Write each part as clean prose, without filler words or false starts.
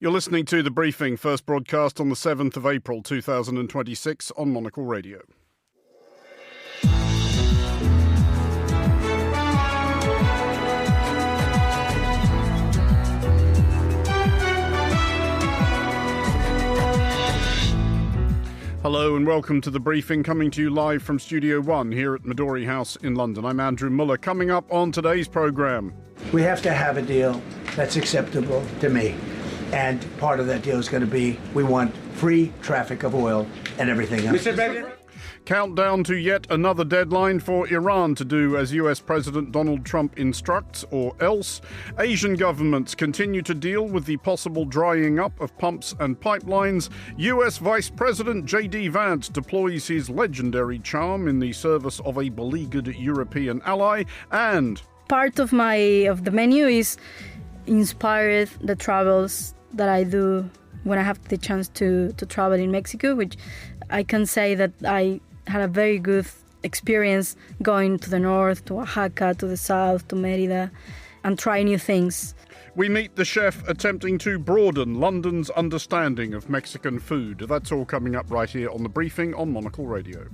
You're listening to The Briefing, first broadcast on the 7th of April 2026 on Monocle Radio. Hello and welcome to The Briefing, coming to you live from Studio One here at Midori House in London. I'm Andrew Muller. Coming up on today's programme. We have to have a deal that's acceptable to me. And part of that deal is going to be we want free traffic of oil and everything else. Countdown to yet another deadline for Iran to do as US President Donald Trump instructs, or else. Asian governments continue to deal with the possible drying up of pumps and pipelines. US Vice President JD Vance deploys his legendary charm in the service of a beleaguered European ally. And part of the menu is inspired the travels that I do when I have the chance to travel in Mexico, which I can say that I had a very good experience going to the north, to Oaxaca, to the south, to Mérida, and try new things. We meet the chef attempting to broaden London's understanding of Mexican food. That's all coming up right here on The Briefing on Monocle Radio.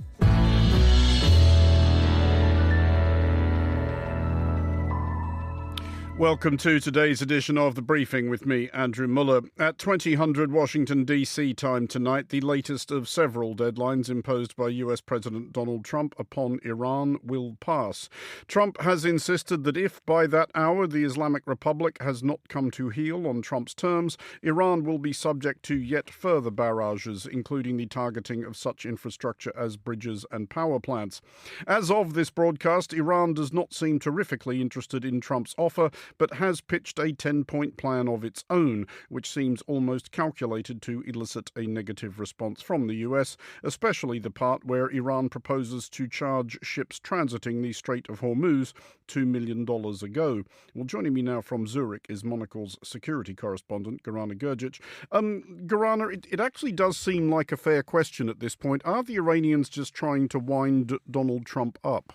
Welcome to today's edition of The Briefing with me, Andrew Muller. At 2000 Washington, D.C. time tonight, the latest of several deadlines imposed by US President Donald Trump upon Iran will pass. Trump has insisted that if by that hour the Islamic Republic has not come to heel on Trump's terms, Iran will be subject to yet further barrages, including the targeting of such infrastructure as bridges and power plants. As of this broadcast, Iran does not seem terrifically interested in Trump's offer, but has pitched a 10-point plan of its own, which seems almost calculated to elicit a negative response from the US, especially the part where Iran proposes to charge ships transiting the Strait of Hormuz $2 million a go. Well, joining me now from Zurich is Monocle's security correspondent, Gorana Grgic. Gorana, it actually does seem like a fair question at this point. Are the Iranians just trying to wind Donald Trump up?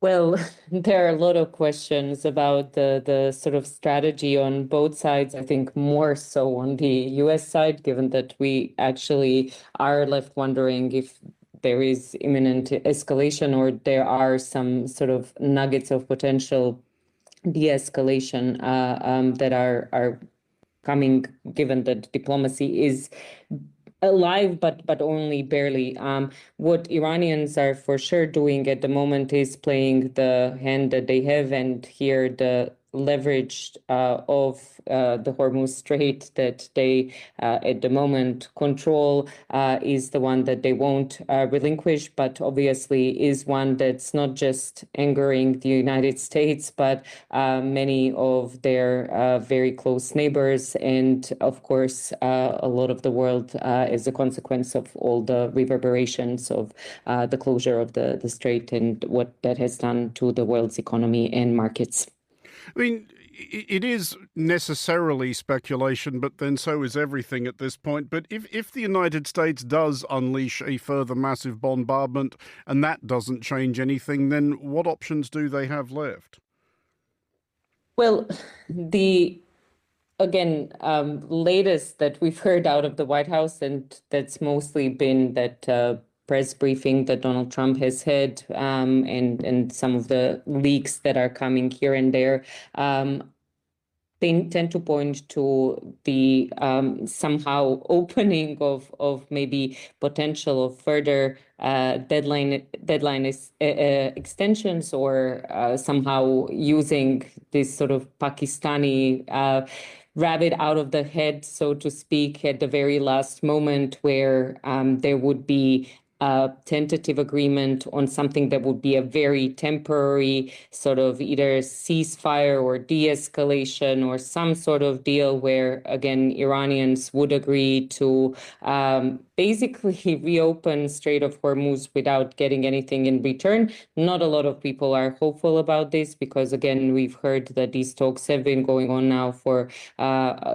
Well, there are a lot of questions about the sort of strategy on both sides. I think more so on the US side, given that we actually are left wondering if there is imminent escalation or there are some sort of nuggets of potential de-escalation that are coming, given that diplomacy is alive, but only barely. What Iranians are for sure doing at the moment is playing the hand that they have, and here the leverage of the Hormuz Strait that they at the moment control is the one that they won't relinquish, but obviously is one that's not just angering the United States, but many of their very close neighbors, and of course a lot of the world as a consequence of all the reverberations of the closure of the strait and what that has done to the world's economy and markets. I mean, it is necessarily speculation, but then so is everything at this point. But if the United States does unleash a further massive bombardment and that doesn't change anything, then what options do they have left? Well, the latest that we've heard out of the White House, and that's mostly been that press briefing that Donald Trump has had, and some of the leaks that are coming here and there, they tend to point to the somehow opening of maybe potential of further deadline extensions, or somehow using this sort of Pakistani rabbit out of the head, so to speak, at the very last moment, where there would be a tentative agreement on something that would be a very temporary sort of either ceasefire or de-escalation, or some sort of deal where, again, Iranians would agree to basically reopen Strait of Hormuz without getting anything in return. Not a lot of people are hopeful about this because, again, we've heard that these talks have been going on now for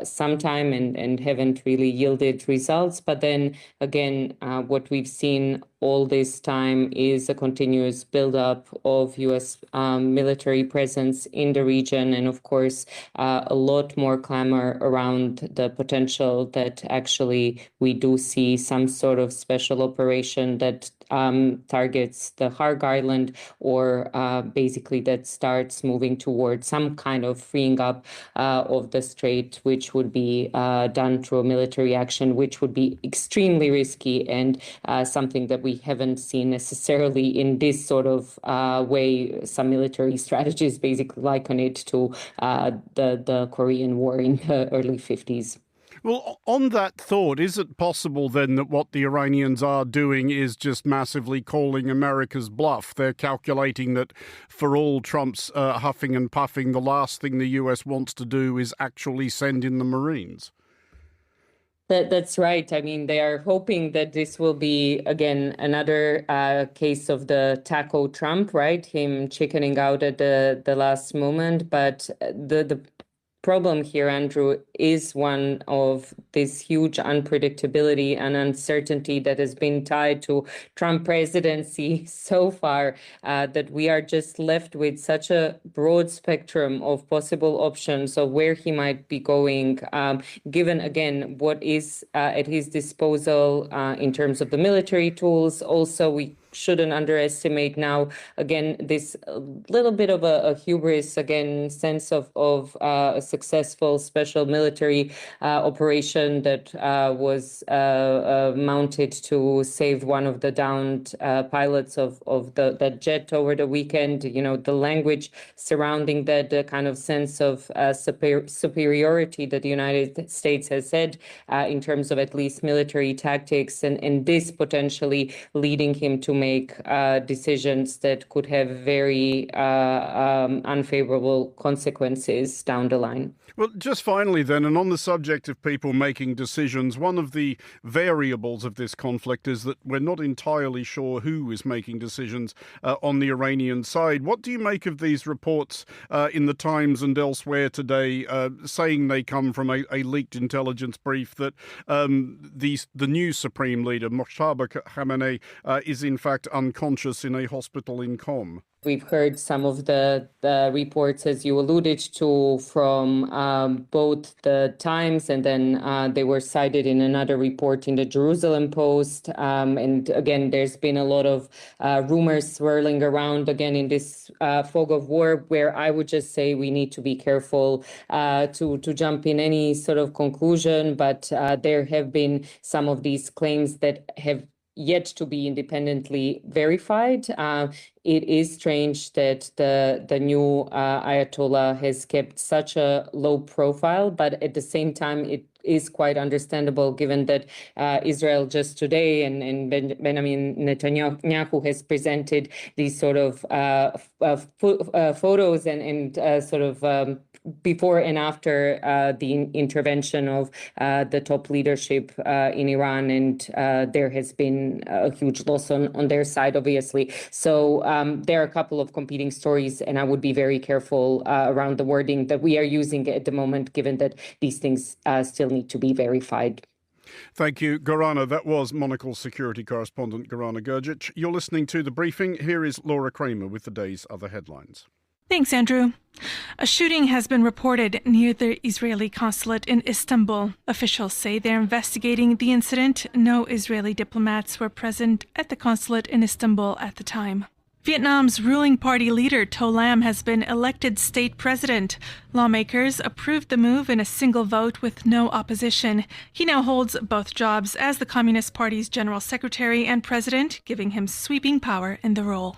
some time and haven't really yielded results. But then, again, what we've seen all this time is a continuous buildup of U.S. Military presence in the region, and of course, a lot more clamor around the potential that actually we do see some sort of special operation that targets the Harg Island, or basically that starts moving towards some kind of freeing up of the strait, which would be done through a military action, which would be extremely risky and something that we haven't seen necessarily in this sort of way. Some military strategies basically liken it to the Korean War in the early 50s. Well, on that thought, is it possible then that what the Iranians are doing is just massively calling America's bluff? They're calculating that for all Trump's huffing and puffing, the last thing the US wants to do is actually send in the Marines. That's right. I mean, they are hoping that this will be, again, another case of the taco Trump, right? Him chickening out at the last moment. But the problem here, Andrew, is one of this huge unpredictability and uncertainty that has been tied to Trump presidency so far, that we are just left with such a broad spectrum of possible options of where he might be going, given, again, what is at his disposal in terms of the military tools. Also, we shouldn't underestimate now, again, this little bit of a hubris, again, sense of a successful special military operation that was mounted to save one of the downed pilots of that jet over the weekend. You know, the language surrounding that, the kind of sense of superiority that the United States has said in terms of at least military tactics, and this potentially leading him to make decisions that could have very unfavorable consequences down the line. Well, just finally then, and on the subject of people making decisions, one of the variables of this conflict is that we're not entirely sure who is making decisions on the Iranian side. What do you make of these reports in the Times and elsewhere today saying they come from a leaked intelligence brief that the new Supreme Leader, Mojtaba Khamenei, is in fact unconscious in a hospital in Qom? We've heard some of the reports, as you alluded to, from both the Times, and then they were cited in another report in the Jerusalem Post. And again, there's been a lot of rumors swirling around, again, in this fog of war, where I would just say we need to be careful to jump in any sort of conclusion. But there have been some of these claims that have yet to be independently verified. It is strange that the new Ayatollah has kept such a low profile, but at the same time, it is quite understandable given that Israel just today and Benjamin Netanyahu has presented these sort of photos and sort of before and after the intervention of the top leadership in Iran, and there has been a huge loss on their side, obviously. So there are a couple of competing stories, and I would be very careful around the wording that we are using at the moment, given that these things still need to be verified. Thank you, Gorana. That was Monocle security correspondent Gorana Gergic. You're listening to The Briefing. Here is Laura Kramer with the day's other headlines. Thanks, Andrew. A shooting has been reported near the Israeli consulate in Istanbul. Officials say they're investigating the incident. No Israeli diplomats were present at the consulate in Istanbul at the time. Vietnam's ruling party leader To Lam has been elected state president. Lawmakers approved the move in a single vote with no opposition. He now holds both jobs as the Communist Party's general secretary and president, giving him sweeping power in the role.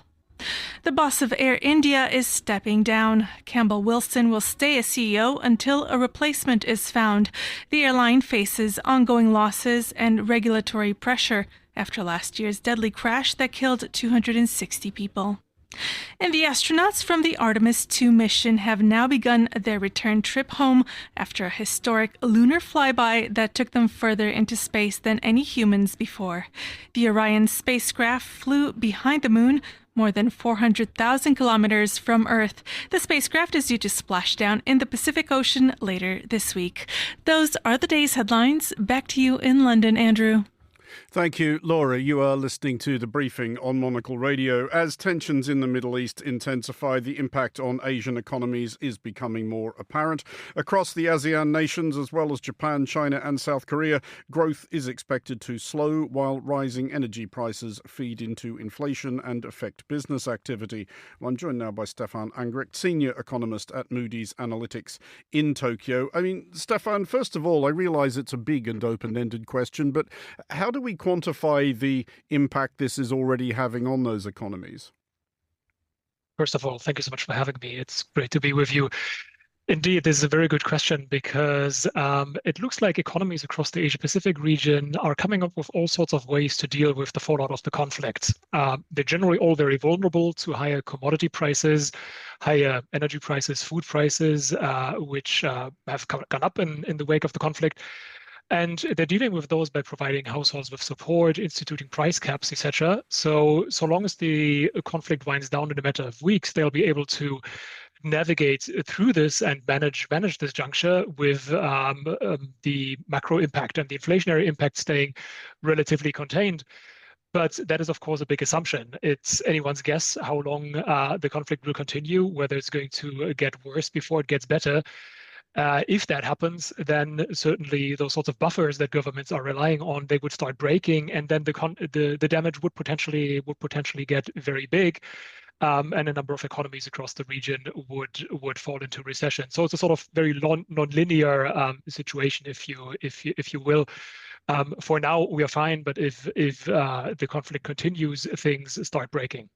The boss of Air India is stepping down. Campbell Wilson will stay as CEO until a replacement is found. The airline faces ongoing losses and regulatory pressure after last year's deadly crash that killed 260 people. And the astronauts from the Artemis II mission have now begun their return trip home after a historic lunar flyby that took them further into space than any humans before. The Orion spacecraft flew behind the moon, more than 400,000 kilometers from Earth. The spacecraft is due to splash down in the Pacific Ocean later this week. Those are the day's headlines. Back to you in London, Andrew. Thank you, Laura. You are listening to The Briefing on Monocle Radio. As tensions in the Middle East intensify, the impact on Asian economies is becoming more apparent. Across the ASEAN nations, as well as Japan, China and South Korea, growth is expected to slow while rising energy prices feed into inflation and affect business activity. Well, I'm joined now by Stefan Angricht, senior economist at Moody's Analytics in Tokyo. I mean, Stefan, first of all, I realise it's a big and open-ended question, but how do we quantify the impact this is already having on those economies? First of all, thank you so much for having me. It's great to be with you. Indeed, this is a very good question because it looks like economies across the Asia-Pacific region are coming up with all sorts of ways to deal with the fallout of the conflict. They're generally all very vulnerable to higher commodity prices, higher energy prices, food prices, which have gone up in the wake of the conflict. And they're dealing with those by providing households with support, instituting price caps, etc. So long as the conflict winds down in a matter of weeks, they'll be able to navigate through this and manage this juncture with the macro impact and the inflationary impact staying relatively contained. But that is, of course, a big assumption. It's anyone's guess how long the conflict will continue, whether it's going to get worse before it gets better. If that happens, then certainly those sorts of buffers that governments are relying on, they would start breaking, and then the damage would potentially get very big, and a number of economies across the region would fall into recession. So it's a sort of very non-linear situation, if you will. For now, we are fine, but if the conflict continues, things start breaking.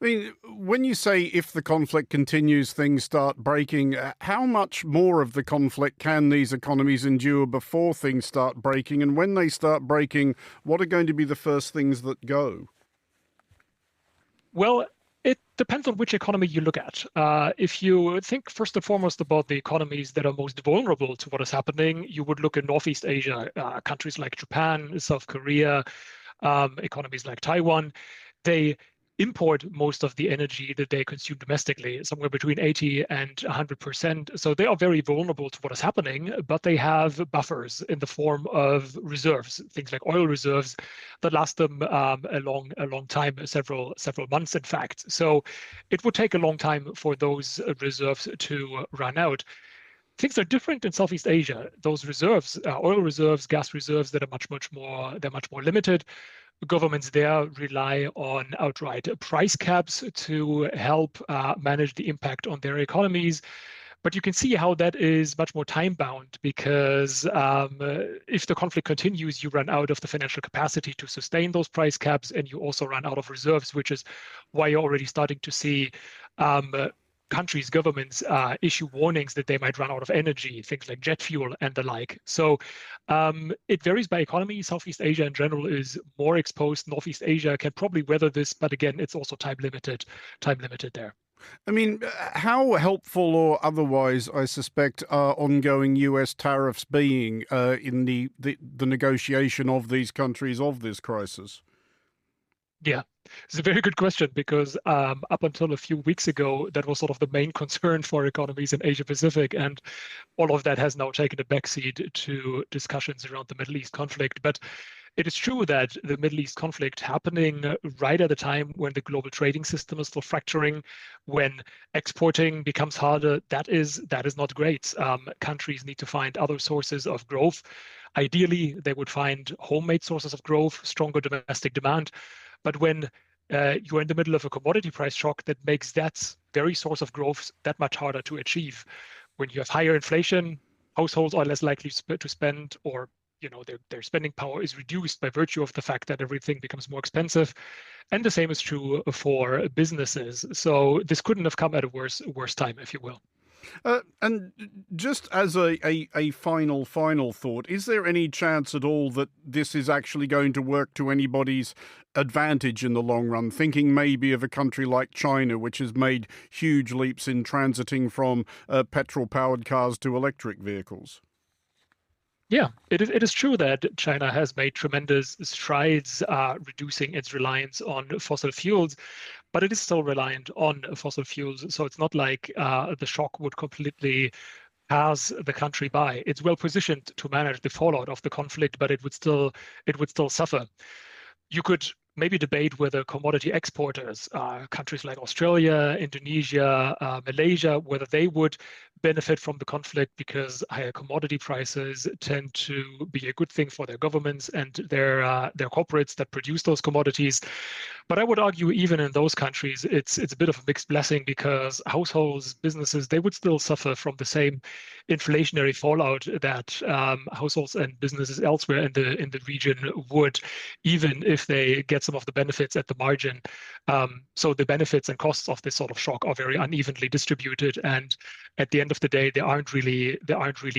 I mean, when you say if the conflict continues, things start breaking, how much more of the conflict can these economies endure before things start breaking? And when they start breaking, what are going to be the first things that go? Well, it depends on which economy you look at. If you think first and foremost about the economies that are most vulnerable to what is happening, you would look at Northeast Asia, countries like Japan, South Korea, economies like Taiwan. They import most of the energy that they consume domestically, somewhere between 80 and 100%. So they are very vulnerable to what is happening, but they have buffers in the form of reserves, things like oil reserves that last them a long time, several months, in fact. So it would take a long time for those reserves to run out. Things are different in Southeast Asia. Those reserves, oil reserves, gas reserves, that are much more limited. Governments there rely on outright price caps to help manage the impact on their economies. But you can see how that is much more time-bound because if the conflict continues, you run out of the financial capacity to sustain those price caps, and you also run out of reserves, which is why you're already starting to see countries, governments issue warnings that they might run out of energy, things like jet fuel and the like. So it varies by economy. Southeast Asia in general is more exposed. Northeast Asia can probably weather this, but again, it's also time limited there. I mean, how helpful or otherwise, I suspect, are ongoing US tariffs being in the negotiation of these countries of this crisis? Yeah, it's a very good question because up until a few weeks ago, that was sort of the main concern for economies in Asia Pacific, and all of that has now taken a backseat to discussions around the Middle East conflict. But it is true that the Middle East conflict happening right at the time when the global trading system is still fracturing, when exporting becomes harder, that is not great. Countries need to find other sources of growth. Ideally, they would find homemade sources of growth, stronger domestic demand. But when you're in the middle of a commodity price shock, that makes that very source of growth that much harder to achieve. When you have higher inflation, households are less likely to spend, or their spending power is reduced by virtue of the fact that everything becomes more expensive. And the same is true for businesses. So this couldn't have come at a worse time, if you will. And just as a final thought, is there any chance at all that this is actually going to work to anybody's advantage in the long run? Thinking maybe of a country like China, which has made huge leaps in transiting from petrol-powered cars to electric vehicles. Yeah, it is true that China has made tremendous strides reducing its reliance on fossil fuels, but it is still reliant on fossil fuels. So it's not like the shock would completely pass the country by. It's well positioned to manage the fallout of the conflict, but it would still suffer. You could maybe debate whether commodity exporters, countries like Australia, Indonesia, Malaysia, whether they would benefit from the conflict because higher commodity prices tend to be a good thing for their governments and their corporates that produce those commodities. But I would argue even in those countries, it's a bit of a mixed blessing because households, businesses, they would still suffer from the same inflationary fallout that households and businesses elsewhere in the region would, even if they get some of the benefits at the margin. So the benefits and costs of this sort of shock are very unevenly distributed, and at the end of the day, there aren't really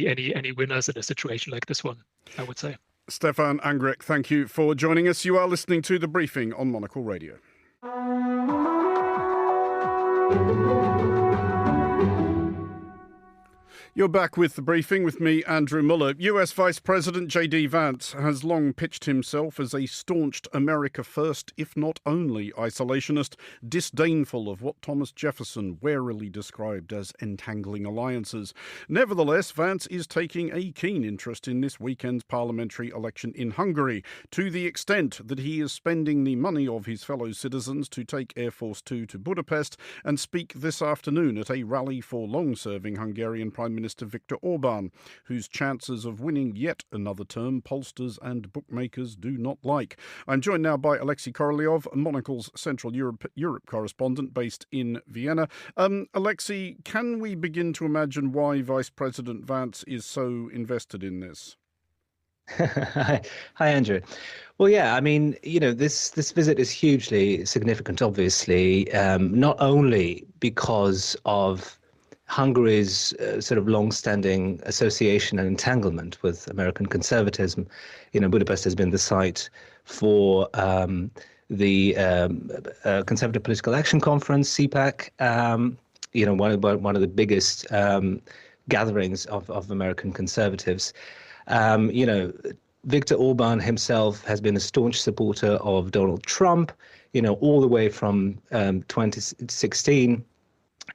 any winners in a situation like this one, I would say. Stefan Angrick, thank you for joining us. You are listening to The Briefing on Monocle Radio. You're back with The Briefing with me, Andrew Muller. US Vice President JD Vance has long pitched himself as a staunched America first, if not only, isolationist, disdainful of what Thomas Jefferson warily described as entangling alliances. Nevertheless, Vance is taking a keen interest in this weekend's parliamentary election in Hungary, to the extent that he is spending the money of his fellow citizens to take Air Force Two to Budapest and speak this afternoon at a rally for long-serving Hungarian Prime Minister Victor Orbán, whose chances of winning yet another term pollsters and bookmakers do not like. I'm joined now by Alexei Korolyov, Monocle's Central Europe correspondent based in Vienna. Alexei, can we begin to imagine why Vice President Vance is so invested in this? Hi, Andrew. Well, yeah, I mean, this visit is hugely significant, obviously, not only because of Hungary's sort of long-standing association and entanglement with American conservatism. Budapest has been the site for the Conservative Political Action Conference, CPAC, one of the biggest gatherings of American conservatives. Victor Orbán himself has been a staunch supporter of Donald Trump, all the way from 2016.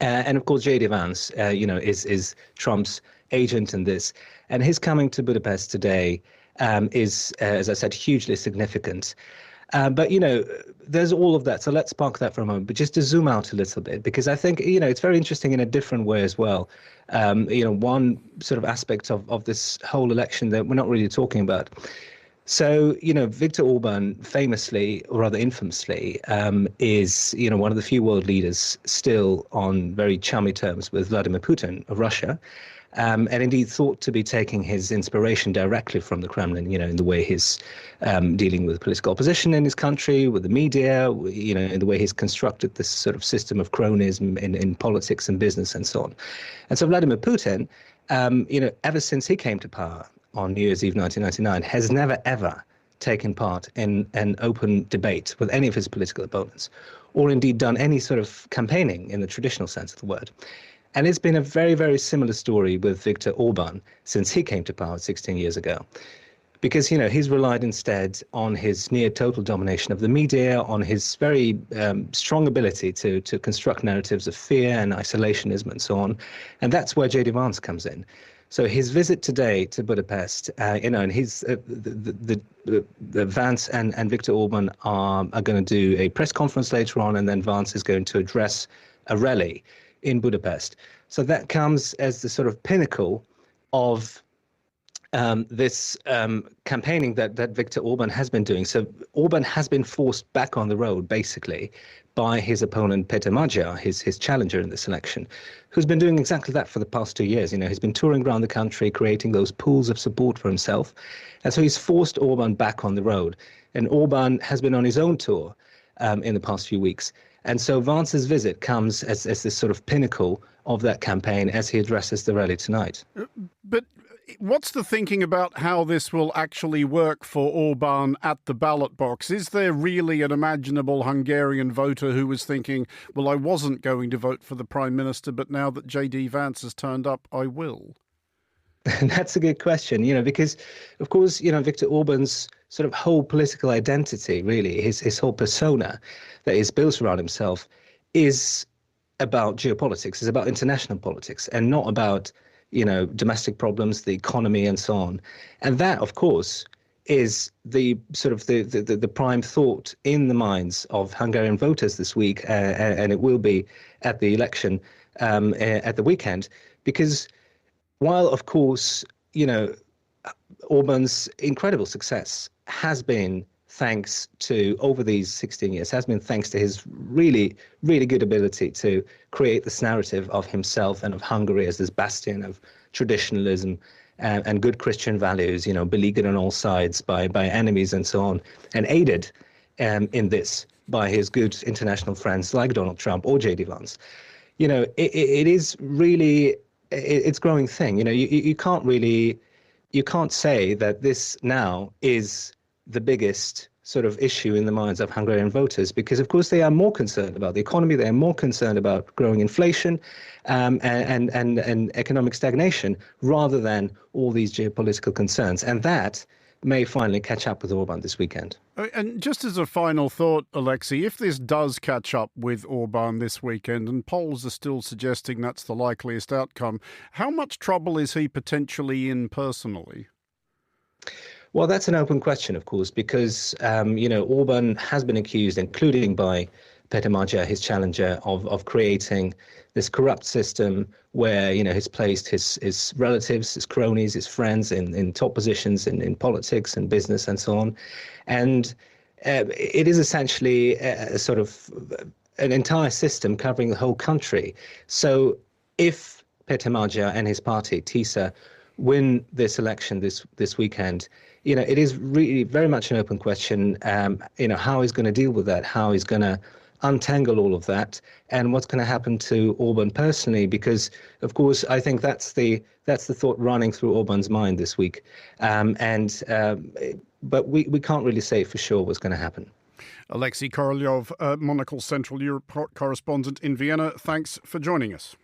And of course, JD Vance, is Trump's agent in this. And his coming to Budapest today is, as I said, hugely significant. But, there's all of that. So let's park that for a moment. But just to zoom out a little bit, because I think, it's very interesting in a different way as well. One sort of aspect of this whole election that we're not really talking about. So, Victor Orbán famously, or rather infamously, is, one of the few world leaders still on very chummy terms with Vladimir Putin of Russia, and indeed thought to be taking his inspiration directly from the Kremlin, in the way he's dealing with political opposition in his country, with the media, in the way he's constructed this sort of system of cronyism in politics and business and so on. And so Vladimir Putin, ever since he came to power, on New Year's Eve 1999, has never, ever taken part in an open debate with any of his political opponents, or indeed done any sort of campaigning in the traditional sense of the word. And it's been a very, very similar story with Viktor Orbán since he came to power 16 years ago. Because, he's relied instead on his near total domination of the media, on his very strong ability to construct narratives of fear and isolationism and so on. And that's where JD Vance comes in. So his visit today to Budapest, and he's the Vance and Victor Orbán are going to do a press conference later on, and then Vance is going to address a rally in Budapest. So that comes as the sort of pinnacle of this campaigning that Viktor Orbán has been doing. So Orbán has been forced back on the road, basically, by his opponent Peter Magyar, his challenger in this election, who's been doing exactly that for the past 2 years. He's been touring around the country, creating those pools of support for himself. And so he's forced Orbán back on the road. And Orbán has been on his own tour in the past few weeks. And so Vance's visit comes as this sort of pinnacle of that campaign as he addresses the rally tonight. But what's the thinking about how this will actually work for Orbán at the ballot box? Is there really an imaginable Hungarian voter who was thinking, well, I wasn't going to vote for the Prime Minister, but now that JD Vance has turned up, I will? That's a good question, because, of course, Viktor Orbán's sort of whole political identity, really, his whole persona that is built around himself is about geopolitics, is about international politics, and not about domestic problems, the economy, and so on. And that, of course, is the sort of the prime thought in the minds of Hungarian voters this week, and it will be at the election at the weekend, because while, of course, Orbán's incredible success has been thanks to, over these 16 years, has been thanks to his really, really good ability to create this narrative of himself and of Hungary as this bastion of traditionalism and good Christian values, beleaguered on all sides by enemies and so on, and aided in this by his good international friends like Donald Trump or JD Vance. It is really, it's growing thing. You can't say that this now is the biggest sort of issue in the minds of Hungarian voters, because of course they are more concerned about the economy, they are more concerned about growing inflation and economic stagnation, rather than all these geopolitical concerns. And that may finally catch up with Orbán this weekend. And just as a final thought, Alexei, if this does catch up with Orbán this weekend, and polls are still suggesting that's the likeliest outcome, how much trouble is he potentially in personally? Well, that's an open question, of course, because, Orbán has been accused, including by Peter Magyar, his challenger, of creating this corrupt system where, he's placed his relatives, his cronies, his friends in top positions in politics and business and so on. And it is essentially a sort of an entire system covering the whole country. So if Peter Magyar and his party, TISA, win this election this weekend, it is really very much an open question, how he's going to deal with that, how he's going to untangle all of that, and what's going to happen to Orbán personally, because, of course, I think that's the thought running through Orbán's mind this week. But we can't really say for sure what's going to happen. Alexei Korolyov, Monocle Central Europe correspondent in Vienna, thanks for joining us.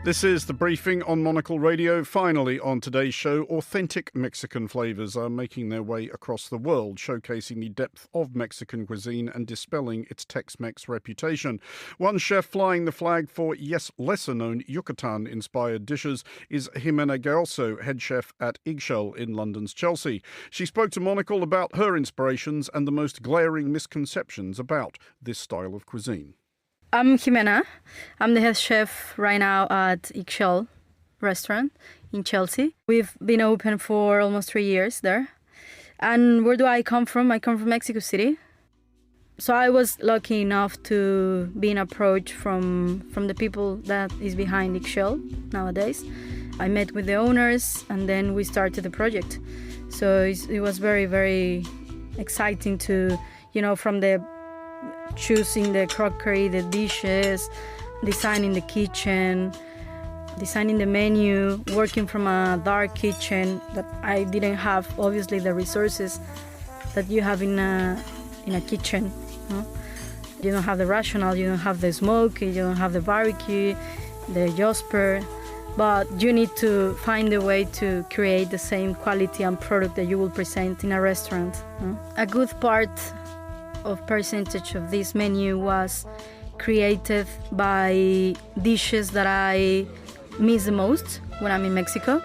This is The Briefing on Monocle Radio. Finally, on today's show, authentic Mexican flavours are making their way across the world, showcasing the depth of Mexican cuisine and dispelling its Tex-Mex reputation. One chef flying the flag for, lesser-known Yucatan-inspired dishes is Jimena Gaoso, head chef at Eggshell in London's Chelsea. She spoke to Monocle about her inspirations and the most glaring misconceptions about this style of cuisine. I'm Jimena. I'm the head chef right now at Eggshell restaurant in Chelsea. We've been open for almost 3 years there. And where do I come from? I come from Mexico City. So I was lucky enough to be approached from the people that is behind Eggshell nowadays. I met with the owners and then we started the project. So it was very, very exciting to, from the choosing the crockery, the dishes, designing the kitchen, designing the menu, working from a dark kitchen that I didn't have, obviously, the resources that you have in a kitchen. You don't have the rational, you don't have the smoke, you don't have the barbecue, the Josper, but you need to find a way to create the same quality and product that you will present in a restaurant. A good part of percentage of this menu was created by dishes that I miss the most when I'm in Mexico.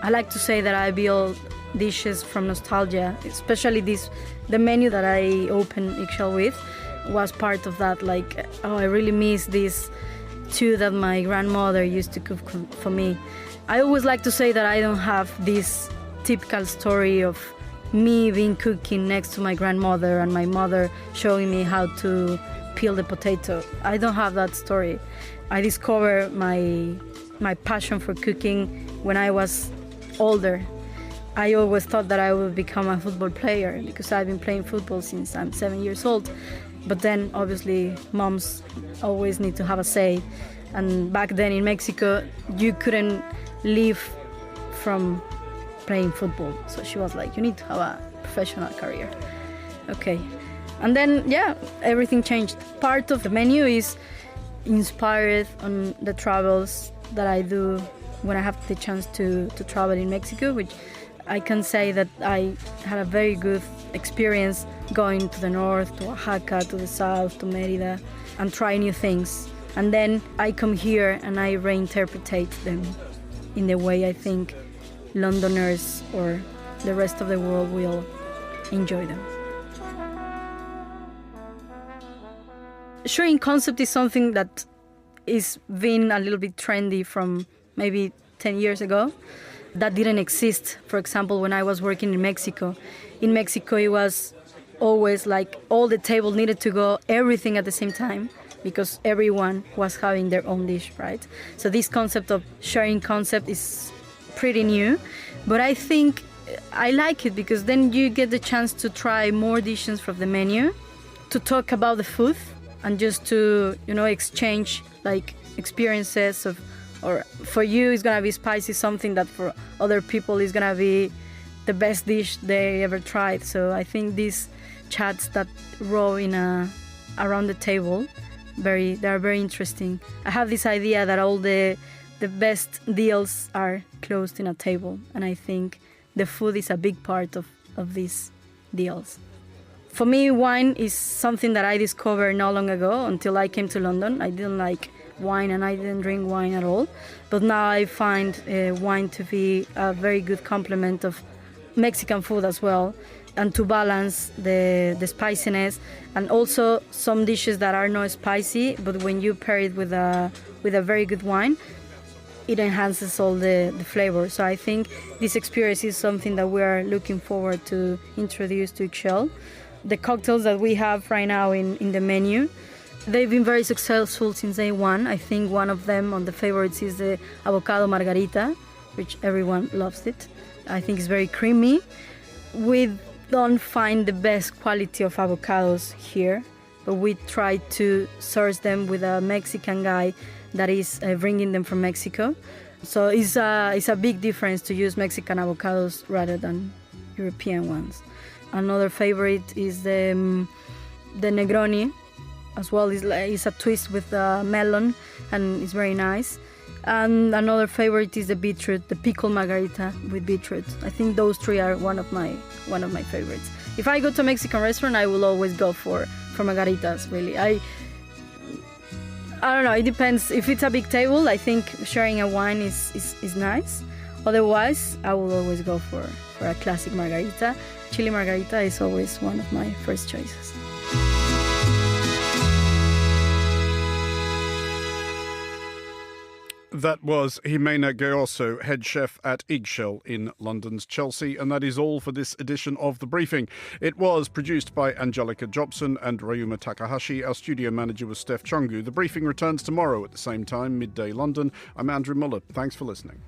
I like to say that I build dishes from nostalgia, especially the menu that I opened Eggshell with was part of that. I really miss this stew that my grandmother used to cook for me. I always like to say that I don't have this typical story of me being cooking next to my grandmother and my mother showing me how to peel the potato. I don't have that story. I discovered my passion for cooking when I was older. I always thought that I would become a football player because I've been playing football since I'm 7 years old. But then obviously moms always need to have a say. And back then in Mexico, you couldn't leave from playing football. So she was like, you need to have a professional career. Okay. And then, yeah, everything changed. Part of the menu is inspired on the travels that I do when I have the chance to travel in Mexico, which I can say that I had a very good experience going to the north, to Oaxaca, to the south, to Mérida, and try new things. And then I come here and I reinterpret them in the way I think Londoners or the rest of the world will enjoy them. Sharing concept is something that is been a little bit trendy from maybe 10 years ago. That didn't exist, for example, when I was working in Mexico. In Mexico, it was always like all the table needed to go everything at the same time because everyone was having their own dish, right? So this concept of sharing concept is pretty new, but I think I like it because then you get the chance to try more dishes from the menu, to talk about the food, and just to, exchange like experiences of, or for you it's gonna be spicy, something that for other people is gonna be the best dish they ever tried. So I think these chats that roll around the table, they are very interesting. I have this idea that all the best deals are closed in a table, and I think the food is a big part of these deals. For me, wine is something that I discovered not long ago until I came to London. I didn't like wine and I didn't drink wine at all. But now I find wine to be a very good complement of Mexican food as well, and to balance the spiciness, and also some dishes that are not spicy, but when you pair it with a very good wine, it enhances all the flavor. So I think this experience is something that we are looking forward to introduce to Excel. The cocktails that we have right now in the menu, they've been very successful since day one. I think one of them on the favorites is the avocado margarita, which everyone loves it. I think it's very creamy. We don't find the best quality of avocados here, but we try to source them with a Mexican guy that is bringing them from Mexico. So it's a big difference to use Mexican avocados rather than European ones. Another favorite is the Negroni, as well. It's a twist with melon, and it's very nice. And another favorite is the beetroot, the pickled margarita with beetroot. I think those three are one of my favorites. If I go to a Mexican restaurant, I will always go for margaritas. Really, I don't know. It depends. If it's a big table, I think sharing a wine is nice. Otherwise, I will always go for a classic margarita. Chili margarita is always one of my first choices. That was Jimena Gayoso, head chef at Eggshell in London's Chelsea. And that is all for this edition of The Briefing. It was produced by Angelica Jobson and Ryuma Takahashi. Our studio manager was Steph Chungu. The Briefing returns tomorrow at the same time, midday London. I'm Andrew Muller. Thanks for listening.